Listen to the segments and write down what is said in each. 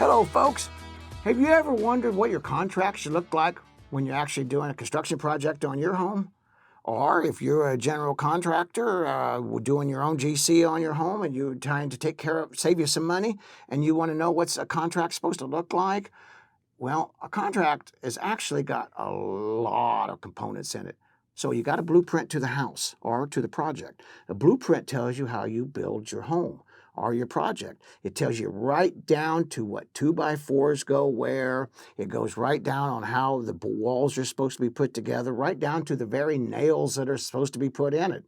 Hello, folks. Have you ever wondered what your contract should look like when you're actually doing a construction project on your home? Or if you're a general contractor doing your own GC on your home and you're trying to save you some money, and you want to know what's a contract supposed to look like? Well, a contract has actually got a lot of components in it. So you got a blueprint to the house or to the project. The blueprint tells you how you build your home or your project. It tells you right down to what 2x4s go where. It goes right down on how the walls are supposed to be put together, right down to the very nails that are supposed to be put in it.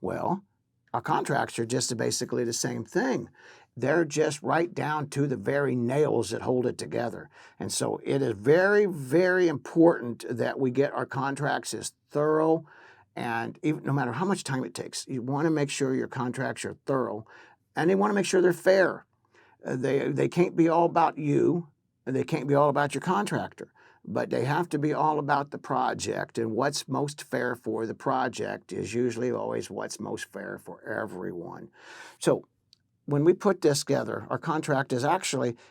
Well, our contracts are just basically the same thing. They're just right down to the very nails that hold it together. And so it is very, very important that we get our contracts as thorough, and even no matter how much time it takes, you want to make sure your contracts are thorough, and they want to make sure they're fair. They can't be all about you, and they can't be all about your contractor, but they have to be all about the project, and what's most fair for the project is usually always what's most fair for everyone. So when we put this together, our contract is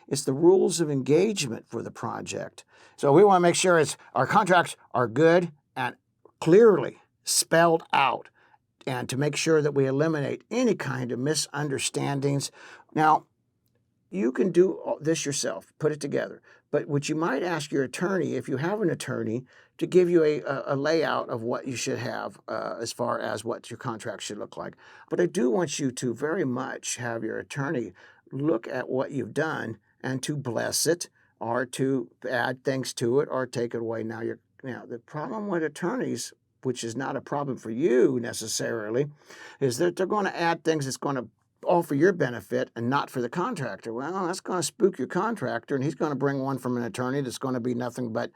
it's the rules of engagement for the project. So we want to make sure our contracts are good and clearly spelled out, and to make sure that we eliminate any kind of misunderstandings. Now, you can do this yourself, put it together, but what you might ask your attorney, if you have an attorney, to give you a layout of what you should have as far as what your contract should look like. But I do want you to very much have your attorney look at what you've done and to bless it or to add things to it or take it away. Now, the problem with attorneys, which is not a problem for you necessarily, is that they're going to add things that's going to all for your benefit and not for the contractor. Well, that's going to spook your contractor, and he's going to bring one from an attorney that's going to be nothing but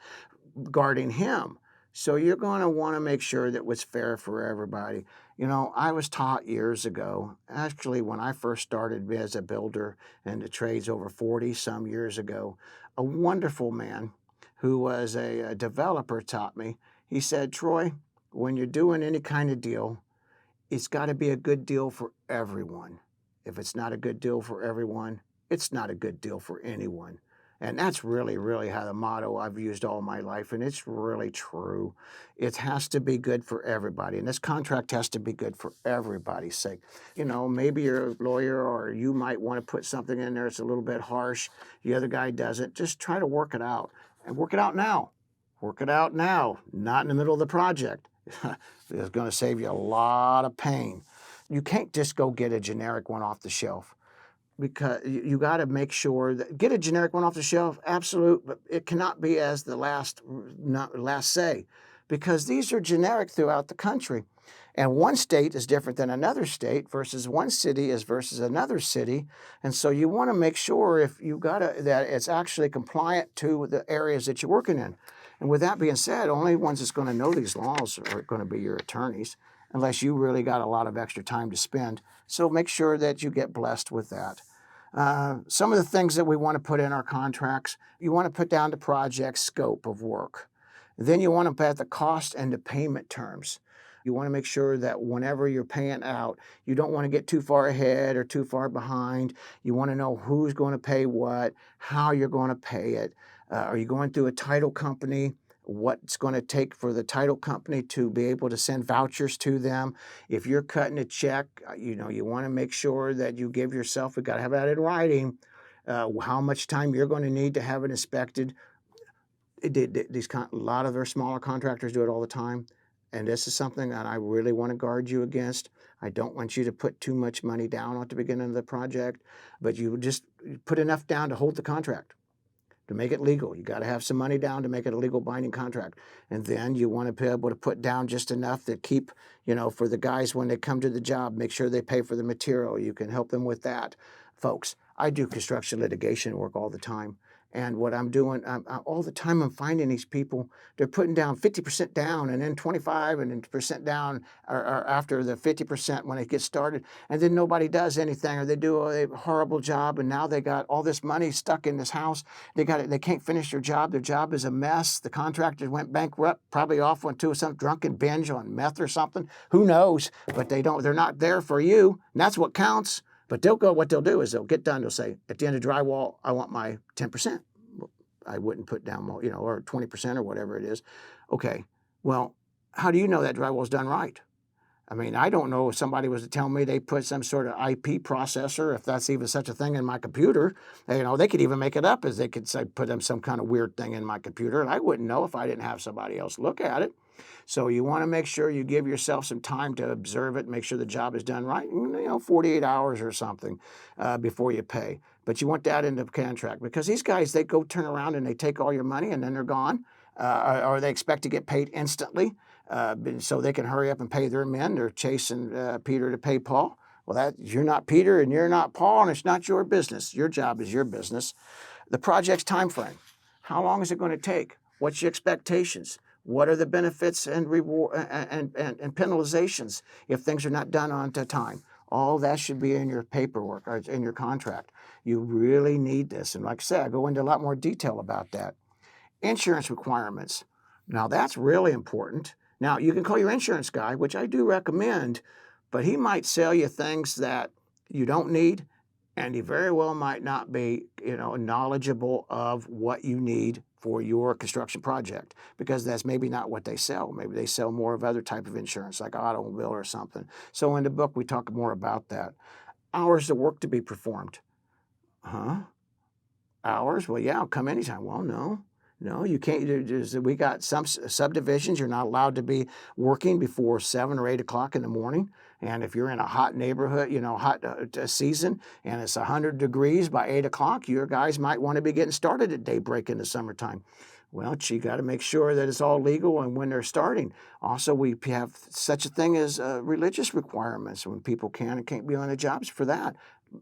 guarding him. So you're going to want to make sure that it's fair for everybody. You know, I was taught years ago, actually when I first started as a builder in the trades over 40 some years ago, a wonderful man who was a developer taught me. He said, Troy, when you're doing any kind of deal, it's got to be a good deal for everyone. If it's not a good deal for everyone, it's not a good deal for anyone. And that's really, really how the motto I've used all my life, and it's really true. It has to be good for everybody, and this contract has to be good for everybody's sake. You know, maybe you're a lawyer or you might want to put something in there that's a little bit harsh. The other guy doesn't. Just try to work it out, and work it out now. Work it out now, not in the middle of the project. It's going to save you a lot of pain. You can't just go get a generic one off the shelf, because you got to make sure that get a generic one off the shelf, absolute, but it cannot be as the last say, because these are generic throughout the country. And one state is different than another state versus one city is versus another city. And so you want to make sure that it's actually compliant to the areas that you're working in. And with that being said, only ones that's going to know these laws are going to be your attorneys, unless you really got a lot of extra time to spend. So make sure that you get blessed with that. Some of the things that we want to put in our contracts, you want to put down the project scope of work. Then you want to put the cost and the payment terms. You want to make sure that whenever you're paying out, you don't want to get too far ahead or too far behind. You want to know who's going to pay what, how you're going to pay it. Are you going through a title company? What's going to take for the title company to be able to send vouchers to them? If you're cutting a check, you want to make sure that you give yourself, we got to have that in writing, how much time you're going to need to have it inspected. A lot of their smaller contractors do it all the time. And this is something that I really want to guard you against. I don't want you to put too much money down at the beginning of the project, but you just put enough down to hold the contract, to make it legal. You got to have some money down to make it a legal binding contract. And then you want to be able to put down just enough to keep, for the guys when they come to the job, make sure they pay for the material. You can help them with that. Folks, I do construction litigation work all the time. And what I'm doing, all the time I'm finding these people, they're putting down 50% down and then 25% and then percent down or after the 50% when it gets started. And then nobody does anything, or they do a horrible job, and now they got all this money stuck in this house. They can't finish their job. Their job is a mess. The contractor went bankrupt, probably went to some drunken binge on meth or something. Who knows? But they're not there for you. And that's what counts. But what they'll do is they'll get done. They'll say, at the end of drywall, I want my 10%. I wouldn't put down more, or 20% or whatever it is. Okay, well, how do you know that drywall's done right? I mean, I don't know if somebody was to tell me they put some sort of IP processor, if that's even such a thing in my computer. They could even make it up as they could say, put them some kind of weird thing in my computer, and I wouldn't know if I didn't have somebody else look at it. So you want to make sure you give yourself some time to observe it, make sure the job is done right, 48 hours or something before you pay. But you want that in the contract, because these guys, they go turn around and they take all your money and then they're gone, or they expect to get paid instantly. So they can hurry up and pay their men. They're chasing Peter to pay Paul. Well, you're not Peter and you're not Paul, and it's not your business. Your job is your business. The project's time frame. How long is it going to take? What's your expectations? What are the benefits and reward and penalizations if things are not done on time? All that should be in your paperwork or in your contract. You really need this. And like I said, I go into a lot more detail about that. Insurance requirements. Now, that's really important. Now, you can call your insurance guy, which I do recommend, but he might sell you things that you don't need, and he very well might not be, knowledgeable of what you need for your construction project, because that's maybe not what they sell. Maybe they sell more of other type of insurance, like automobile or something. So in the book, we talk more about that. Hours of work to be performed. Hours? Well, yeah, I'll come anytime. Well, no, you can't. We got some subdivisions, you're not allowed to be working before 7 or 8 o'clock in the morning. And if you're in a hot neighborhood, hot season, and it's 100 degrees by 8 o'clock, your guys might want to be getting started at daybreak in the summertime. Well, you got to make sure that it's all legal and when they're starting. Also, we have such a thing as religious requirements when people can and can't be on the jobs for that.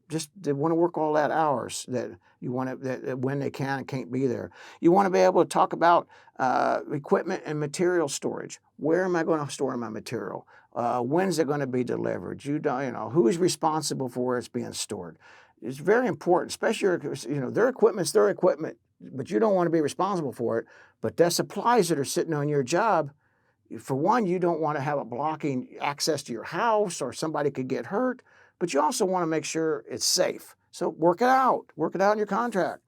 Just they want to work all that hours that you want that when they can and can't be there. You want to be able to talk about equipment and material storage. Where am I going to store my material? When's it going to be delivered? Who is responsible for where it's being stored? It's very important, especially their equipment's their equipment, but you don't want to be responsible for it. But the supplies that are sitting on your job, for one, you don't want to have it blocking access to your house, or somebody could get hurt. But you also want to make sure it's safe. So work it out. Work it out in your contract.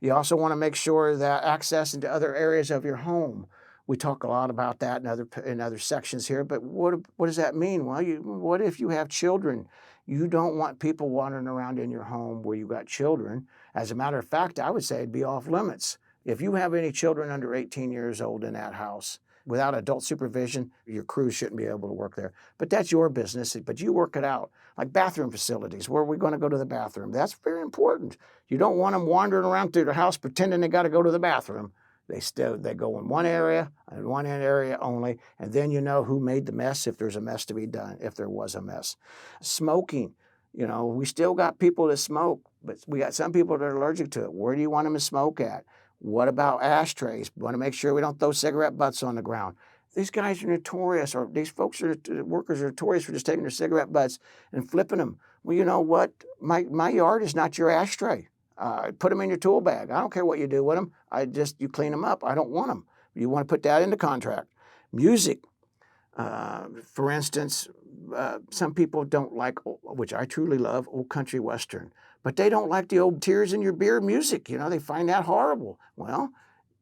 You also want to make sure that access into other areas of your home. We talk a lot about that in other sections here, but what does that mean? Well, what if you have children? You don't want people wandering around in your home where you got children. As a matter of fact, I would say it'd be off limits. If you have any children under 18 years old in that house, without adult supervision, your crew shouldn't be able to work there. But that's your business, but you work it out. Like bathroom facilities, where are we going to go to the bathroom? That's very important. You don't want them wandering around through the house pretending they got to go to the bathroom. They go in one area, and one area only, and then you know who made the mess if there's a mess to be done, if there was a mess. Smoking. We still got people that smoke, but we got some people that are allergic to it. Where do you want them to smoke at? What about ashtrays? We want to make sure we don't throw cigarette butts on the ground. These guys are notorious, or these workers are notorious for just taking their cigarette butts and flipping them. Well, you know what? My yard is not your ashtray. Put them in your tool bag. I don't care what you do with them. You clean them up. I don't want them. You want to put that in the contract. Music, for instance, some people don't like, which I truly love, old country western. But they don't like the old tears in your beer music. They find that horrible. Well,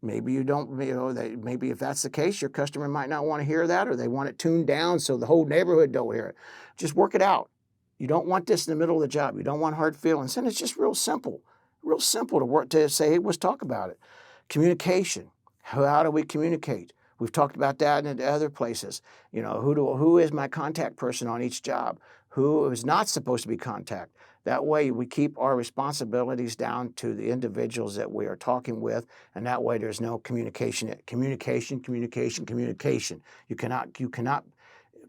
maybe you don't, maybe if that's the case, your customer might not want to hear that, or they want it tuned down so the whole neighborhood don't hear it. Just work it out. You don't want this in the middle of the job. You don't want hard feelings. And it's just real simple to say, hey, let's talk about it. Communication. How do we communicate? We've talked about that in other places. Who is my contact person on each job? Who is not supposed to be contact? That way we keep our responsibilities down to the individuals that we are talking with, and that way there's no communication. Communication. You cannot,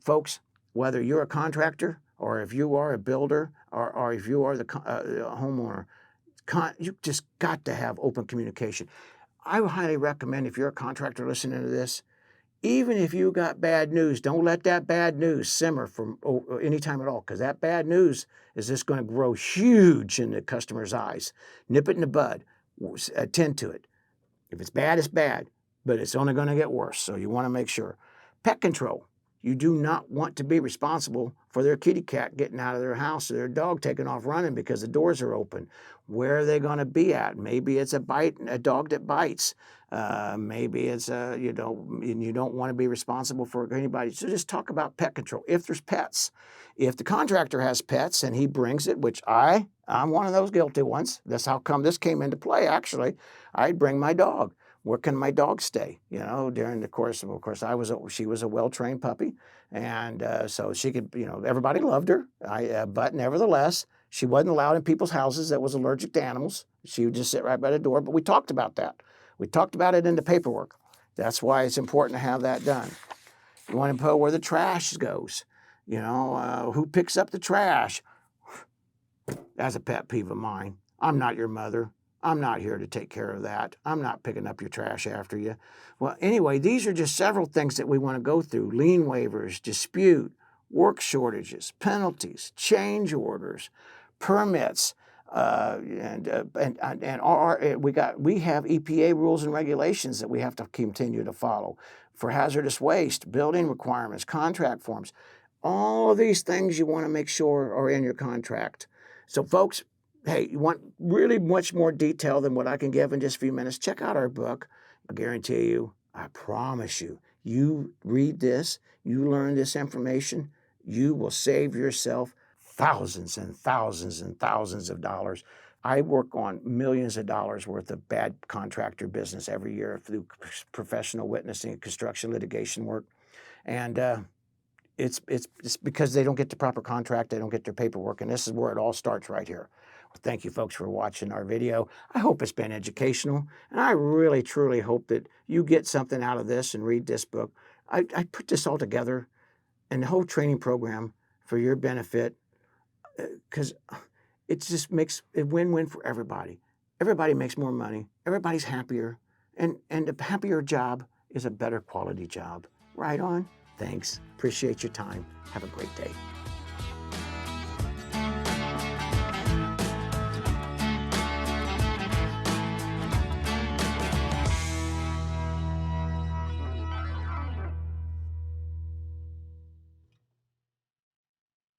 folks, whether you're a contractor or if you are a builder or if you are the homeowner, you just got to have open communication. I would highly recommend, if you're a contractor listening to this, even if you got bad news, don't let that bad news simmer for any time at all, because that bad news is just going to grow huge in the customer's eyes. Nip it in the bud. Attend to it. If it's bad, it's bad, but it's only going to get worse, so you want to make sure. Pest control. You do not want to be responsible for their kitty cat getting out of their house or their dog taking off running because the doors are open. Where are they going to be at? Maybe it's a dog that bites. Maybe it's and you don't want to be responsible for anybody. So just talk about pet control. If there's pets, if the contractor has pets and he brings it, which I'm one of those guilty ones. That's how come this came into play. Actually, I'd bring my dog. Where can my dog stay? During the course she was a well-trained puppy, and so she could, everybody loved her. But nevertheless, she wasn't allowed in people's houses that was allergic to animals. She would just sit right by the door. But we talked about that. We talked about it in the paperwork. That's why it's important to have that done. You want to put where the trash goes. Who picks up the trash? That's a pet peeve of mine. I'm not your mother. I'm not here to take care of that. I'm not picking up your trash after you. Well, anyway, these are just several things that we want to go through. Lien waivers, dispute, work shortages, penalties, change orders, permits, we have EPA rules and regulations that we have to continue to follow for hazardous waste, building requirements, contract forms. All of these things you want to make sure are in your contract. So folks, hey, you want really much more detail than what I can give in just a few minutes, check out our book. I guarantee you, I promise you, you read this, you learn this information, you will save yourself thousands and thousands and thousands of dollars. I work on millions of dollars worth of bad contractor business every year through professional witnessing and construction litigation work. And it's because they don't get the proper contract, they don't get their paperwork, and this is where it all starts right here. Well, thank you folks for watching our video. I hope it's been educational, and I really, truly hope that you get something out of this and read this book. I put this all together and the whole training program for your benefit because it just makes it win-win for everybody. Everybody makes more money. Everybody's happier, and a happier job is a better quality job. Right on? Thanks. Appreciate your time. Have a great day.